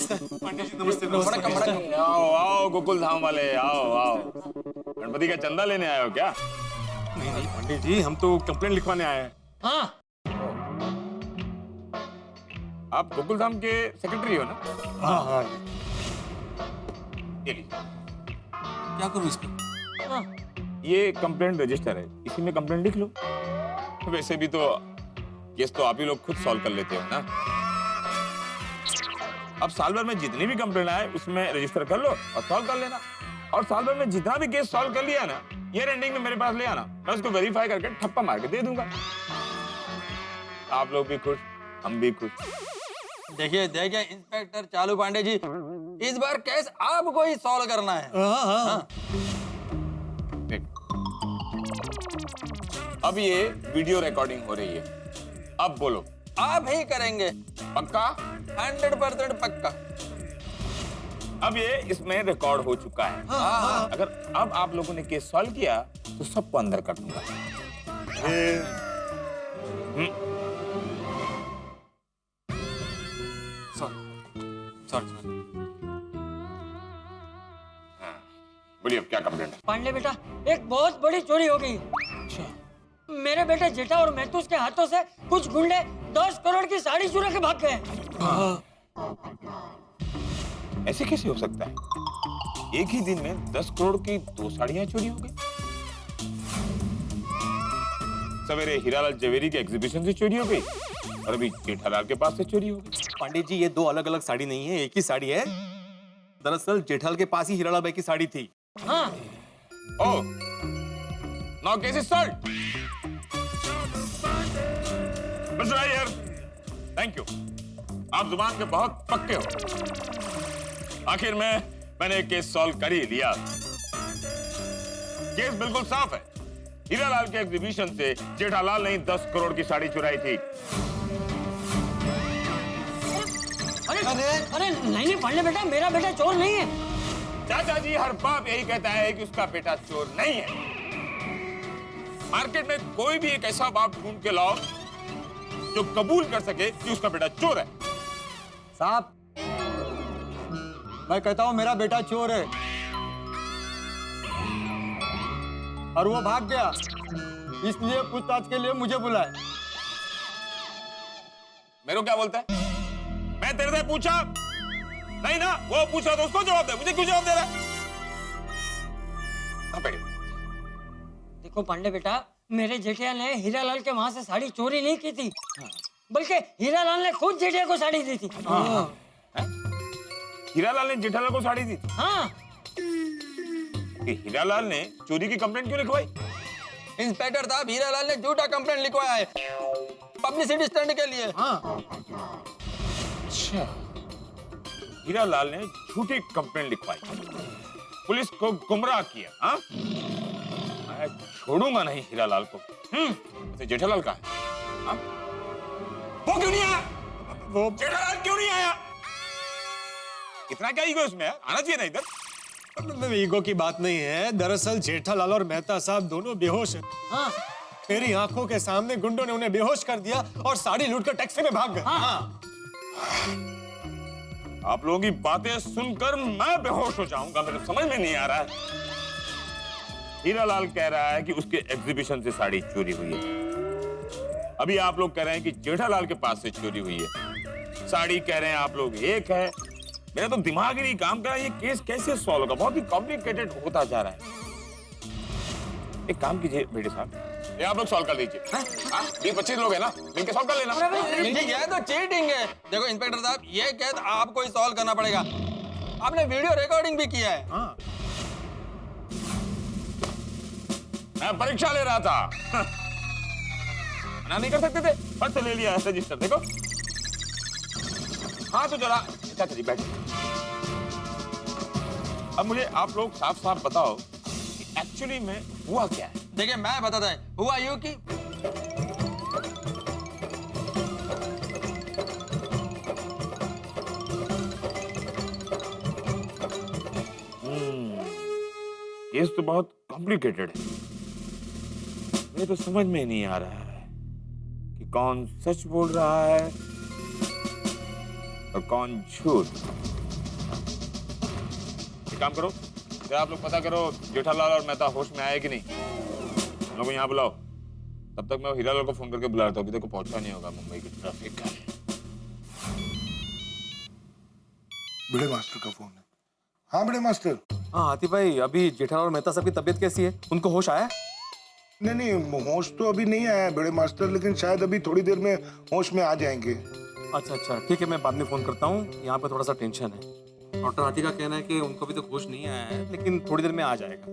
नमस्ते पंडित जी, नमस्ते नमस्ते। आओ आओ गोकुल धाम वाले, आओ आओ। गणपति का चंदा लेने आए हो क्या? नहीं नहीं पंडित जी, हम तो कंप्लेंट लिखवाने आए हैं। हाँ। आप गोकुल धाम के सेक्रेटरी हो ना? हाँ हाँ। ये लीजिए। क्या करूँ इसका? हाँ। ये कंप्लेंट रजिस्टर है, इसी में कंप्लेंट लिख लो। वैसे भी तो केस तो आप ही लोग खुद सॉल्व कर लेते हो ना। अब साल भर में जितनी भी कंप्लेंट आए उसमें रजिस्टर कर लो और सॉल्व कर लेना। और साल भर में जितना भी केस सॉल्व कर लिया ना, ईयर एंडिंग में मेरे पास ले आना, मैं उसको वेरीफाई करके ठप्पा मार के दे दूंगा। आप लोग भी खुश, हम भी खुश। देखिए देखिए इंस्पेक्टर चालू पांडे जी, इस बार केस आपको ही सॉल्व करना है। हाँ। अब ये वीडियो रिकॉर्डिंग हो रही है, अब बोलो। आप ही करेंगे, पक्का? 100% पक्का। अब ये इसमें रिकॉर्ड हो चुका है। हाँ। अगर अब आप लोगों ने केस सॉल्व किया तो सबको अंदर कर दूंगा। सॉरी। बोलिए अब क्या कंप्लेंट है? पांडे बेटा, एक बहुत बड़ी चोरी हो गई। मेरे बेटे जेठा और महतूस के हाथों से कुछ गुंडे 10 करोड़ की साड़ी चुरा के भाग गए। ऐसे कैसे हो सकता है? एक ही दिन में 10 करोड़ की 2 साड़ियां चोरी हो गई। सवेरे हीरालाल जवेरी के एग्जीबिशन से चोरी हो गई और अभी जेठालाल के पास से चोरी हो गई। पंडित जी, ये 2 अलग अलग साड़ी नहीं है, एक ही साड़ी है। दरअसल जेठालाल के पास ही हीरालाल भाई की साड़ी थी। हाँ। Oh, now case is solved. Mister Iyer, thank you. आप जुबान के बहुत पक्के हो। आखिर में मैंने केस सॉल्व कर ही लिया। केस बिल्कुल साफ है। हीरालाल के एग्जीबिशन से जेठालाल ने 10 करोड़ की साड़ी चुराई थी। अरे नहीं पांडे बेटा, मेरा बेटा चोर नहीं है। चाचा जी, हर बाप यही कहता है कि उसका बेटा चोर नहीं है। मार्केट में कोई भी एक ऐसा बाप ढूंढ के लाओ जो कबूल कर सके कि उसका बेटा चोर है। साहब, मैं कहता हूँ मेरा बेटा चोर है और वो भाग गया, इसलिए पूछताछ के लिए मुझे बुलाए। मेरे को क्या बोलता है? मैं तेरे से पूछा नहीं ना, वो पूछा तो उसको जवाब दे, मुझे क्यों जवाब दे रहा है? देखो पांडे बेटा, मेरे जेठिया ने हीरालाल के वहां से साड़ी चोरी नहीं की थी, बल्कि हीरालाल ने खुद जेठिया को साड़ी दी थी। हीरालाल ने जेठालाल को साड़ी दी थी? हाँ। कि हीरालाल ने चोरी की कंप्लेंट क्यों लिखवाई? इंस्पेक्टर साहब, हीरालाल ने झूठा कंप्लेंट लिखवाया है पब्लिसिटी स्टंट के लिए। अच्छा, हीरालाल ने झूठी कंप्लेंट लिखवाई, पुलिस को गुमराह किया। हाँ, मैं छोड़ूंगा नहीं हीरालाल को। वैसे जेठालाल का है? हाँ? वो क्यों नहीं आया? वो जेठालाल क्यों नहीं आया? इतना क्या ईगो इसमें है? आना चाहिए ना इधर। ईगो की बात नहीं है, दरअसल जेठालाल और मेहता साहब दोनों बेहोश हैं। हाँ। मेरी आंखों के सामने गुंडों ने उन्हें बेहोश कर दिया और साड़ी लूटकर टैक्सी में भाग गए। हाँ। आप लोगों की बातें सुनकर मैं बेहोश हो जाऊंगा, मेरे समझ में नहीं आ रहा है। हीरालाल कह रहा है कि उसके एग्जीबिशन से साड़ी चोरी हुई है। अभी आप लोग कह रहे हैं कि जेठालाल के पास से चोरी हुई है। साड़ी कह रहे हैं आप लोग एक है। मेरा तो दिमाग ही नहीं काम कर रहा, ये केस कैसे सॉल्व होगा? बहुत ही कॉम्प्लिकेटेड होता जा रहा है। एक काम कीजिए बेटे साहब, ये आप लोग सॉल्व कर दीजिए। 20-25 लोग हैं ना, मिलकर सॉल्व कर लेना। ये तो चीटिंग है। देखो इंस्पेक्टर साहब, ये केस आपको ही सॉल्व करना पड़ेगा। आपने वीडियो रिकॉर्डिंग भी किया है। हाँ। मैं परीक्षा ले रहा था। मना नहीं कर सकते थे, फट से ले लिया रजिस्टर। देखो। हाँ तो जरा क्या चलिए बैठ। अब मुझे आप लोग साफ साफ बताओ कि एक्चुअली में हुआ क्या है? देखिए मैं बताता है, हुआ यूं कि केस तो बहुत कॉम्प्लिकेटेड है। मुझे तो समझ में नहीं आ रहा है कि कौन सच बोल रहा है और कौन झूठ। एक काम करो, जरा आप लोग पता करो जेठालाल और मेहता होश में आए कि नहीं। उन लोगों को यहाँ बुलाओ। तब तक मैं हीरालाल को फोन करके बुला रहा हूँ, अभी तक को पहुंचा नहीं होगा, मुंबई की ट्रैफिक का। बड़े मास्टर का फोन है। हाँ बड़े मास्टर। हाँ हाथी भाई, अभी जेठालाल और मेहता साहब की तबीयत कैसी है? उनको होश आया? नहीं नहीं, होश तो अभी नहीं आया बड़े मास्टर, लेकिन शायद अभी थोड़ी देर में होश में आ जाएंगे। अच्छा अच्छा, ठीक है, मैं बाद में फोन करता हूँ। यहाँ पे थोड़ा सा टेंशन है। डॉक्टर हाथी का कहना है कि उनको भी तो होश नहीं आया है, लेकिन थोड़ी देर में आ जाएगा।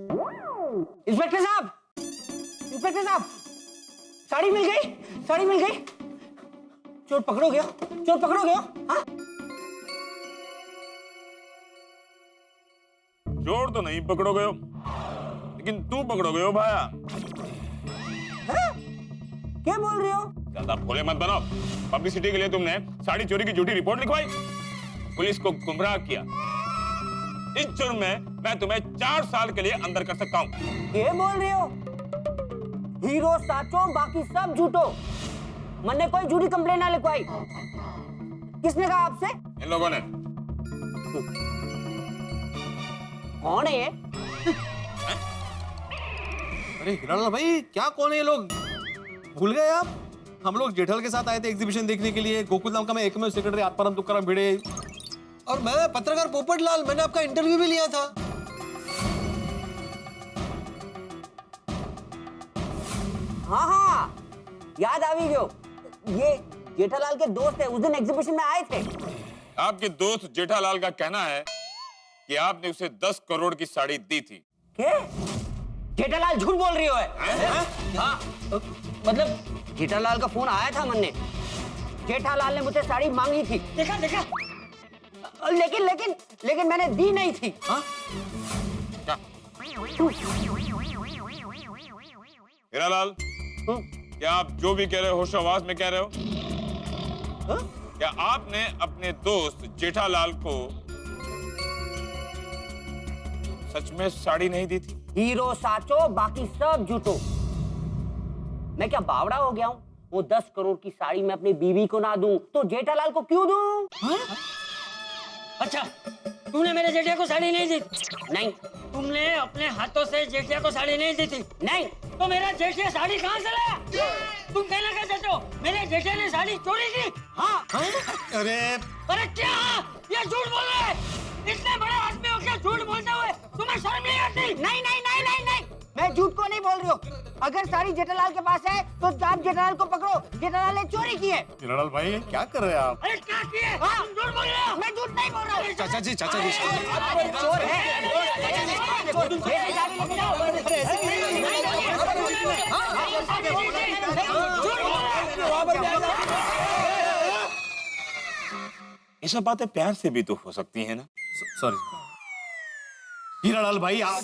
इंस्पेक्टर साहब, इंस्पेक्टर साहब, साड़ी मिल गई, साड़ी मिल गई। चोर पकड़ोगे, चोर पकड़ोगे? हाँ? चोर तो नहीं पकड़ोगे हो, लेकिन तू पकड़ोगे हो भाया। क्या बोल रहे हो? ज्यादा भोले मत बनो। पब्लिसिटी के लिए तुमने साड़ी चोरी की झूठी रिपोर्ट लिखवाई, पुलिस को गुमराह किया। इस जुर्म में मैं तुम्हें 4 साल के लिए अंदर कर सकता हूँ। क्या बोल रहे हो? हीरो साचो, बाकी सब झूठो। मैंने कोई झूठी कंप्लेन ना लिखवाई। किसने कहा आपसे? इन लोगों ने। कौन है ये? अरे हीरालाल भाई, क्या कौन है ये लोग? भूल गए आप? हम लोग जेठालाल के साथ आए थे एग्जीबिशन देखने के लिए। गोकुल नाम का मैं एकमेव सेक्रेटरी आत्माराम तुकाराम भिड़े। और मैं पत्रकार पोपटलाल, मैंने आपका इंटरव्यू भी लिया था। हाँ हाँ, याद आ भी गयो। ये जेठालाल के दोस्त है, उस दिन एग्जीबिशन में आए थे। आपके दोस्त जेठालाल का कहना है कि आपने उसे 10 करोड़ की साड़ी दी थी। क्या? जेठालाल झूठ बोल रही हो है? हाँ, मतलब जेठालाल का फोन आया था मन्ने। जेठालाल ने मुझसे साड़ी मांगी थी। देखा देखा। लेकिन मैंने दी नहीं थी। क्या? हीरालाल, क्या आप जो भी कह रहे हो होशो-हवास में कह रहे हो? क्या आपने अपने दोस्त जेठालाल को सच में साड़ी नहीं दी थी? हीरो साचो, बाकी सब झूठो। मैं क्या बावड़ा हो गया हूँ? वो 10 करोड़ की साड़ी मैं अपनी बीवी को ना दूं तो जेठालाल को क्यों दूं? अच्छा, तूने मेरे जेठिया को साड़ी नहीं दी? नहीं। तुमने अपने हाथों से जेठिया को साड़ी नहीं दी थी? नहीं। तो मेरा जेठिया साड़ी कहाँ से लाया? तुम कहना क्या चाहते हो? मेरे जेठिया ने साड़ी चोरी की? हाँ। अरे क्या? ये झूठ बोल रहे हैं। इतने बड़े आदमी हो क्या झूठ बोलते हुए तुम्हें शर्म नहीं आती? नहीं नहीं नहीं नहीं नहीं, मैं झूठ को नहीं बोल रही हूँ। अगर साड़ी जेठालाल के पास है तो आप जेठालाल को पकड़ो। जेठालाल ने चोरी की है। हीरालाल भाई, क्या कर रहे हैं आप? अरे क्या किए? हाँ, तुम झूठ बोल रहे हो। मैं झूठ नहीं बोल रहा हूँ। चाचा जी, चाचा जी, चोर है। मेरी साड़ी लेके जाओ। ये सब बातें प्यार से भी तो हो सकती हैं ना? सॉरी हीरालाल भाई, आप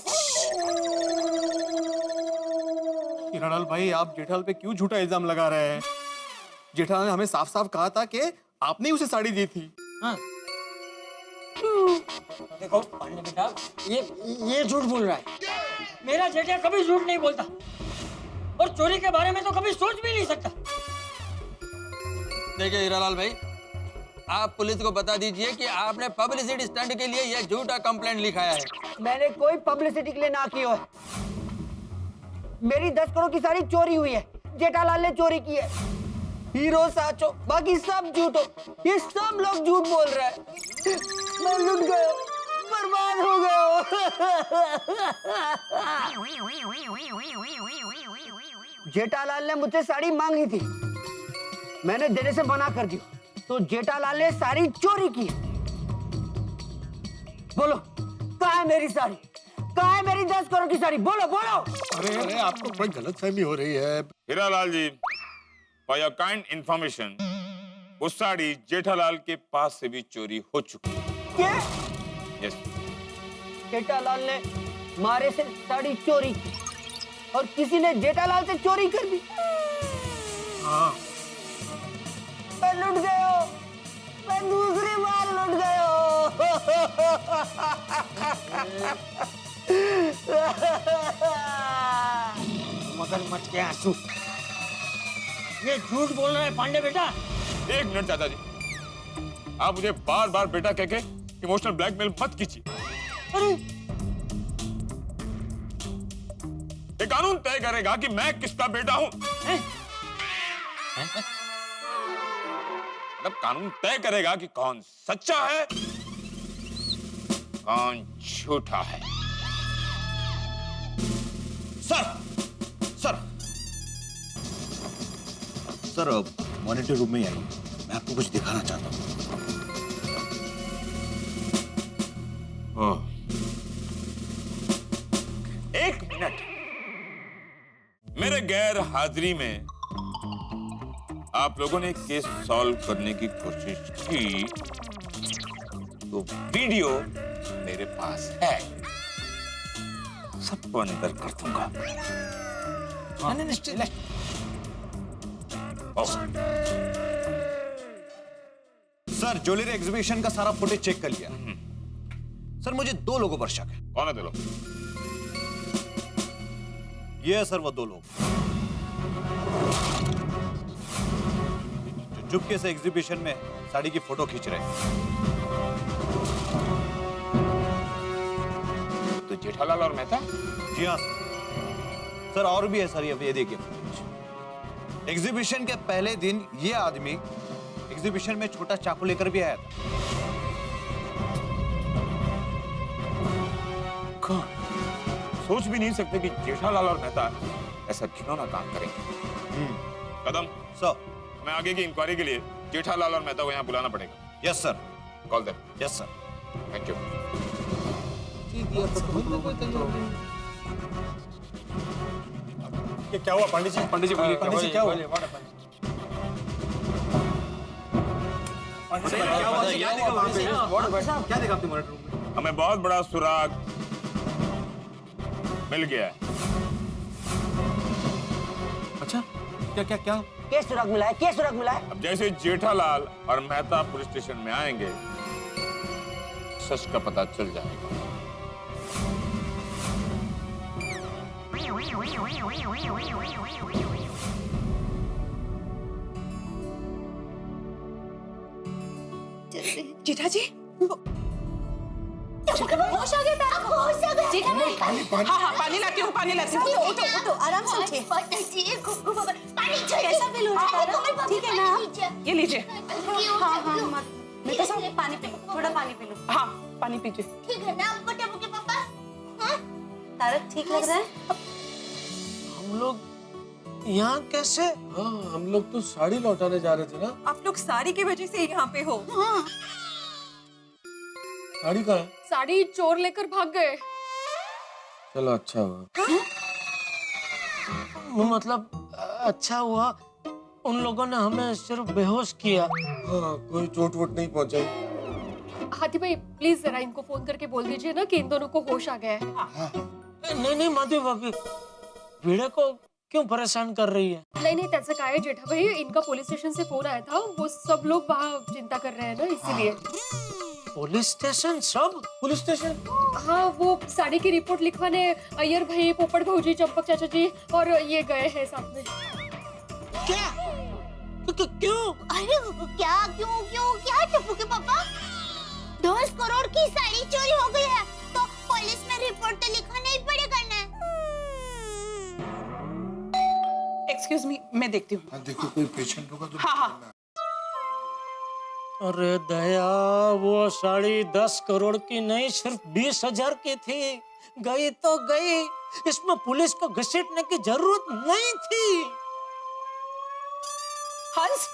हीरालाल भाई, आप जेठालाल पे क्यों झूठा इल्जाम लगा रहे हैं? जेठालाल ने हमें साफ साफ कहा था कि आपने ही उसे साड़ी दी थी। हाँ। देखो पांडे बेटा, ये झूठ बोल रहा है। मेरा जेठिया कभी झूठ नहीं बोलता और चोरी के बारे में तो कभी सोच भी नहीं सकता। देखिए हीरालाल भाई, आप पुलिस को बता दीजिए कि आपने पब्लिसिटी स्टंट के लिए यह झूठा कंप्लेंट लिखाया है। मैंने कोई पब्लिसिटी के लिए ना की हो। मेरी 10 करोड़ की साड़ी चोरी हुई है। जेठालाल ने चोरी की है। हीरो साचो, बाकी सब झूठो। ये सब लोग झूठ बोल रहे हैं। मैं लुट गया, बर्बाद हो गया। जेठालाल ने मुझसे साड़ी मांगी थी, मैंने देने से मना कर दिया, तो जेठालाल ने साड़ी चोरी की। बोलो, कहाँ है मेरी साड़ी? कहाँ है मेरी 10 करोड़ की साड़ी? बोलो बोलो। अरे आपको कोई गलतफहमी हो रही है। हीरालाल जी, फॉर योर काइंड इंफॉर्मेशन, वो साड़ी जेठालाल के पास से भी चोरी हो चुकी है। क्या? यस। जेठालाल ने मारे से साड़ी चोरी की और किसी ने जेठालाल से चोरी कर दी। हाँ। मैं लुट गया, मैं दूसरी बार लुट गया। मगरमच्छ के आंसू। ये झूठ बोल रहा है पांडे बेटा। 1 मिनट चाचा जी, आप मुझे बार बार बेटा कह के इमोशनल ब्लैकमेल मत कीजिए। अरे ये कानून तय करेगा कि मैं किसका बेटा हूं। मतलब कानून तय करेगा कि कौन सच्चा है, कौन झूठा है। Sir sir sir monitor room में आइए, मैं आपको कुछ दिखाना चाहता हूँ। एक मिनट, मेरे गैर हाजिरी में आप लोगों ने केस सॉल्व करने की कोशिश की, तो वीडियो मेरे पास है, सबको अंदर कर दूंगा। सर ज्वेलरी एग्जीबिशन का सारा फुटेज चेक कर लिया। सर मुझे 2 लोगों पर शक है। कौन है दो लोग? ये है सर वो 2 लोग जो चुपके से एग्जीबिशन में साड़ी की फोटो खींच रहे हैं। तो जेठालाल और मेहता? जी हाँ सर, और भी है सर, ये देखिए फुटेज। एग्जीबिशन के पहले दिन ये आदमी एग्जीबिशन में छोटा चाकू लेकर भी आया था। सोच भी नहीं सकते कि जेठालाल और मेहता ऐसा घिनौना काम करेंगे। कदम सर मैं आगे की इंक्वायरी के लिए जेठालाल और मेहता को यहाँ बुलाना पड़ेगा। Yes sir. Call them. Yes sir. Thank you. ये क्या हुआ पंडित जी? पंडित जी बोलिए, पंडित जी क्या हुआ? क्या देखा आपने मॉनिटर रूम में? हमें बहुत बड़ा सुराग मिल गया है। अच्छा, क्या क्या क्या? केस सुराग मिला है, केस सुराग मिला है। अब जैसे जेठालाल और मेहता पुलिस स्टेशन में आएंगे, सच का पता चल जाएगा। जेठा जी, होश आ गया, होश आ गया। जेठा जी, हाँ हाँ पानी लाती हूँ, पानी लाती हूँ। उठो उठो, आराम से उठिए। पानी चाहिए। कैसा फील हो रहा है? ठीक है ना? ये लीजिए। हाँ हाँ मैं तो सब पानी पी लो, थोड़ा पानी पी लो। हाँ पानी पीजिए। ठीक है ना बटे बुके पापा? हाँ? तारक ठीक लग रहा है? हम लोग यहाँ कैसे? हाँ हम लोग तो साड़ी लौटाने जा रहे थे ना। आप लोग साड़ी की वजह से यहाँ पे हो। हाँ। साड़ी कहाँ है? साड़ी चोर लेकर भाग गए। चलो अच्छा हुआ। मतलब अच्छा हुआ उन लोगों ने हमें सिर्फ बेहोश किया। हाँ कोई चोट वोट नहीं पहुंचाई। हाथी भाई प्लीज जरा इनको फोन करके बोल दीजिए ना कि इन दोनों को होश आ गया है। नहीं माधवी भाभी, वीड़े को क्यों परेशान कर रही है? नहीं त्याचं काय आहे जेठा भाई, इनका पुलिस स्टेशन से फोन आया था, वो सब लोग वहाँ चिंता कर रहे हैं ना, इसीलिए। Police station? सब पुलिस स्टेशन? हाँ वो साड़ी की रिपोर्ट लिखवाने अय्यर भाई, पोपट भाऊजी, चंपक चाचा जी और ये गए हैं साथ में। क्या? क्यों? अरे क्या क्यों क्यों क्या टप्पू के पापा? 10 करोड़ की साड़ी चोरी हो गई है तो पुलिस में रिपोर्ट तो लिखवाना ही पड़ेगा ना। एक्सक्यूज मी, मैं देखती हूँ। हाँ देखो कोई पेशेंट होगा तो। हाँ हाँ। अरे दया, वो साड़ी 10 करोड़ की नहीं सिर्फ 20,000 की थी। गई तो गई, इसमें पुलिस को घसीटने की जरूरत नहीं थी। हंस,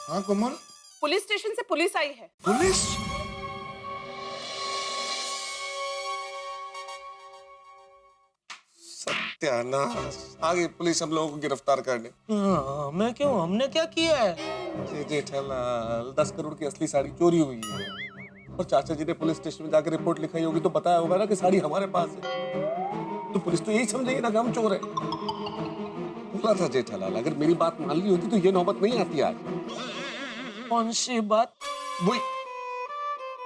हाँ कमल? पुलिस स्टेशन से पुलिस आई है। पुलिस? सत्यानाश, आगे पुलिस हम लोगों को गिरफ्तार करने। मैं क्यों? हमने क्या किया है? जेठालाल 10 करोड़ की असली साड़ी चोरी हुई है और चाचा जी ने पुलिस स्टेशन में जाकर रिपोर्ट लिखाई होगी तो बताया होगा ना कि साड़ी हमारे पास है, तो पुलिस तो यही समझेगी ना कि हम चोर है। बोला था जेठालाल, अगर मेरी बात मान ली होती तो ये नौबत नहीं आती आज। कौन सी बात? वही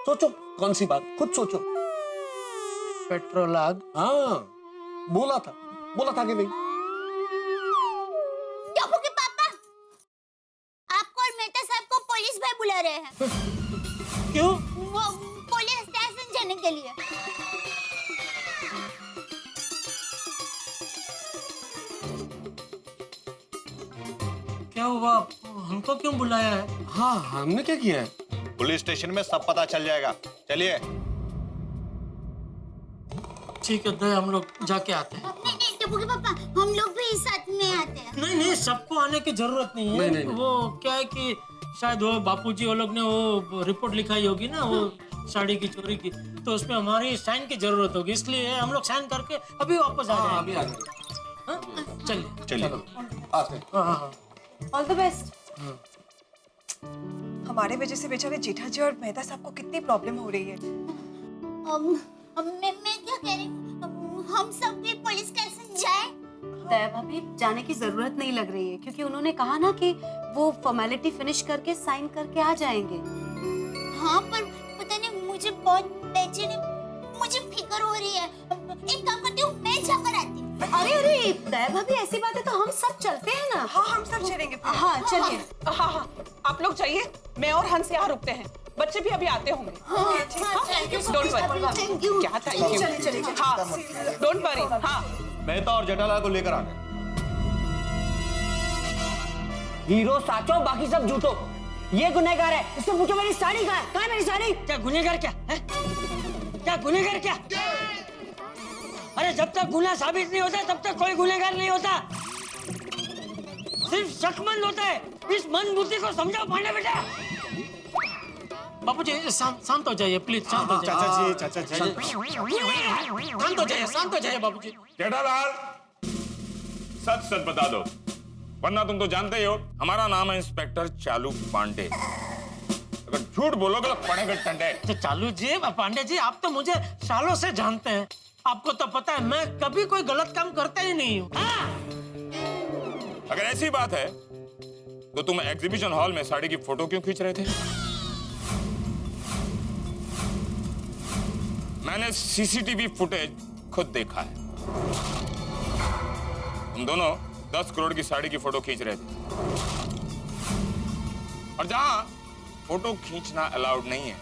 सोचो, कौन सी बात, खुद सोचो। पेट्रोल आग? हाँ बोला था कि नहीं? टप्पू के पापा, आपको और मेहता साहब को पुलिस भाई बुला रहे हैं। क्यों? वो पुलिस स्टेशन जाने के लिए। क्या हुआ? हमको क्यों बुलाया है? हाँ हमने क्या किया है? पुलिस स्टेशन में सब पता चल जाएगा। चलिए। ठीक है, दे हम लोग जाके आते हैं। नहीं टप्पू के पापा, हम लोग भी साथ में आते हैं। नहीं नहीं, सबको आने की जरूरत नहीं है। नहीं। वो क्या है कि शायद वो बापूजी वो लोग ने वो रिपोर्ट लिखाई होगी ना, वो साड़ी की चोरी की, तो उसमें हमारी साइन की जरूरत होगी, इसलिए हम लोग साइन करके अभी वापस आ जाएंगे। अभी आ गए। हाँ? चलिए। चलिए। आते हैं। हाँ। All the best. हमारे वजह से बेचारे जेठा जी और मेहता साहब को कितनी प्रॉब्लम हो रही है। मैं क्या कह रही हूँ, हम सब भी पुलिस स्टेशन जाए। दया भाभी, जाने की जरूरत नहीं लग रही है, क्योंकि उन्होंने कहा ना कि वो फॉर्मेलिटी फिनिश करके साइन करके आ जाएंगे। हाँ पर पता नहीं, मुझे बहुत बेचैनी, मुझे फिक्र हो रही है। एक काम करती हूँ, मैं जाकर आती हूँ। अरे दया भाभी, ऐसी बात है तो हम सब चलते हैं ना। हाँ हम सब चलेंगे फिर। हाँ चलिए। हाँ आप लोग जाइए, मैं और हंस यहाँ रुकते हैं, बच्चे भी अभी आते होंगे। Don't worry. Thank you. क्या थैंक यू? चलिए। हाँ डोंट वरी। हाँ मेहता और जेठालाल को लेकर आ गए। हीरो साचो, बाकी सब झूठो। ये गुनहगार है, इससे पूछो मेरी साड़ी कहाँ है? कहाँ है मेरी साड़ी? क्या गुनहगार क्या है? क्या गुनहगार क्या? अरे जब तक गुनाह साबित नहीं होता तब तक कोई गुनहगार नहीं होता। सिर्फ शक्मंद होता है। इस मन बुद्धि को समझाओ पांडे बेटा। बापूजी शांत हो जाइए प्लीज, शांत हो जाइए। चाचा जी शांत हो जाइए बापूजी। जेठालाल, सच सच बता दो, वरना तुम तो जानते ही हो हमारा नाम है इंस्पेक्टर चालू पांडे। अगर झूठ बोलोगे तो पड़ेगा टंडे। तो चालू जी, पांडे जी, आप तो मुझे सालों से जानते हैं, आपको तो पता है मैं कभी कोई गलत काम करता ही नहीं हूँ। अगर ऐसी बात है तो तुम एग्जीबिशन हॉल में साड़ी की फोटो क्यों खींच रहे थे? मैंने सीसीटीवी फुटेज खुद देखा है। तुम दोनों 10 करोड़ की साड़ी की फोटो खींच रहे थे, और जहां फोटो खींचना अलाउड नहीं है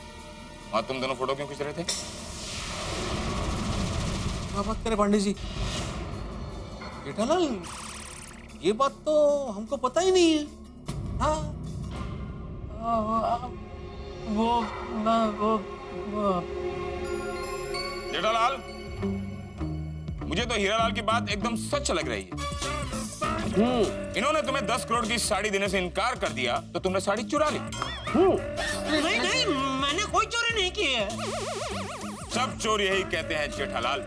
वहां तुम दोनों फोटो क्यों खींच रहे थे? क्या बात करें पांडे जी? जेठालाल, ये बात तो हमको पता ही नहीं है। हाँ वो जेठालाल, मुझे तो हीरालाल की बात एकदम सच लग रही है। इन्होंने तुम्हें 10 करोड़ की साड़ी देने से इनकार कर दिया तो तुमने साड़ी चुरा ली। नहीं, मैंने कोई चोरी नहीं की है। सब चोर यही कहते हैं जेठालाल।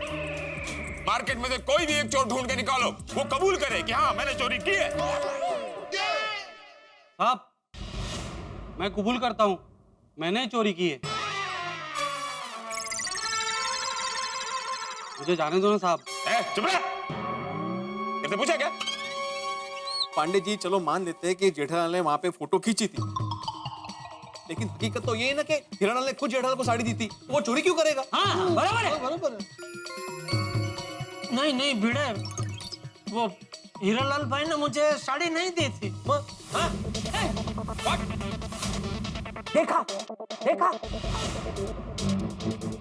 मार्केट में से कोई भी एक चोर ढूंढ के निकालो, वो कबूल करे कि हाँ मैंने चोरी की है। साहब, मैं कबूल करता हूँ, मैंने चोरी की है। मुझे जाने दो ना साहब। चुप रह। किसने पूछा क्या? पांडे जी, चलो मान लेते हैं कि जेठालाल ने वहां पे फोटो खींची थी, लेकिन हकीकत तो ये है ना कि हीरालाल ने खुद जेठालाल को साड़ी दी थी, वो चोरी क्यों करेगा? हाँ, बराबर है। बराबर है। नहीं भिड़े, वो हीरालाल भाई ने मुझे साड़ी नहीं दी थी। देखा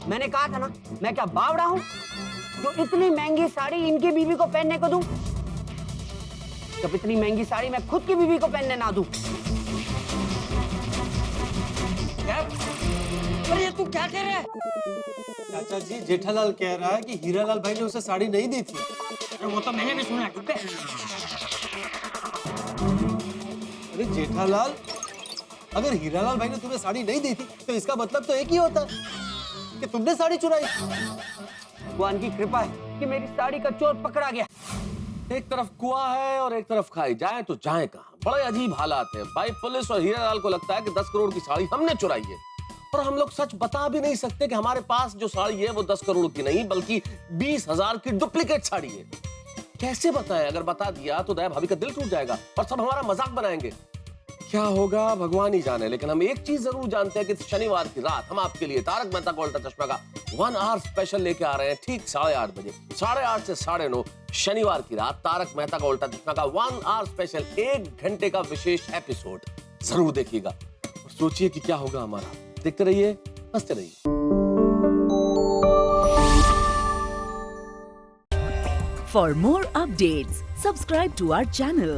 मैंने कहा था ना, मैं क्या बावड़ा हूँ जो इतनी महंगी साड़ी इनकी बीवी को पहनने को दूं, जब इतनी महंगी साड़ी मैं खुद की बीवी को पहनने ना दूं। अरे तू क्या कह रहा है? चाचा जी, जेठालाल कह रहा है कि हीरालाल भाई ने उसे साड़ी नहीं दी थी। वो तो मैंने भी सुना। अरे जेठालाल, अगर हीरालाल भाई ने तुम्हें साड़ी नहीं दी थी तो इसका मतलब तो एक ही होता है कि तुमने साड़ी चुराई। भगवान की कृपा है कि मेरी साड़ी का चोर पकड़ा गया। एक तरफ कुआं है और एक तरफ खाई, जाए तो जाए कहाँ? बड़े अजीब हालात हैं भाई। पुलिस और हीरालाल को लगता है कि 10 करोड़ की साड़ी हमने चुराई है, और हम लोग सच बता भी नहीं सकते कि हमारे पास जो साड़ी है वो 10 करोड़ की नहीं बल्कि 20,000 की डुप्लीकेट साड़ी है। कैसे बताएं? अगर बता दिया तो दया भाभी का दिल टूट जाएगा और सब हमारा मजाक बनाएंगे। क्या होगा भगवान ही जाने, लेकिन हम एक चीज जरूर जानते हैं कि शनिवार की रात हम आपके लिए तारक मेहता का उल्टा चश्मा का 1 आवर स्पेशल लेके आ रहे हैं, ठीक 8:30 बजे। 8:30 से 9:30 शनिवार की रात तारक मेहता का उल्टा चश्मा का 1 आवर स्पेशल, 1 घंटे का विशेष एपिसोड जरूर देखिएगा और सोचिए कि क्या होगा हमारा। देखते रहिए, हंसते रहिए। For more updates, subscribe to our channel,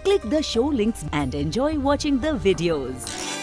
Click the show links and enjoy watching the videos.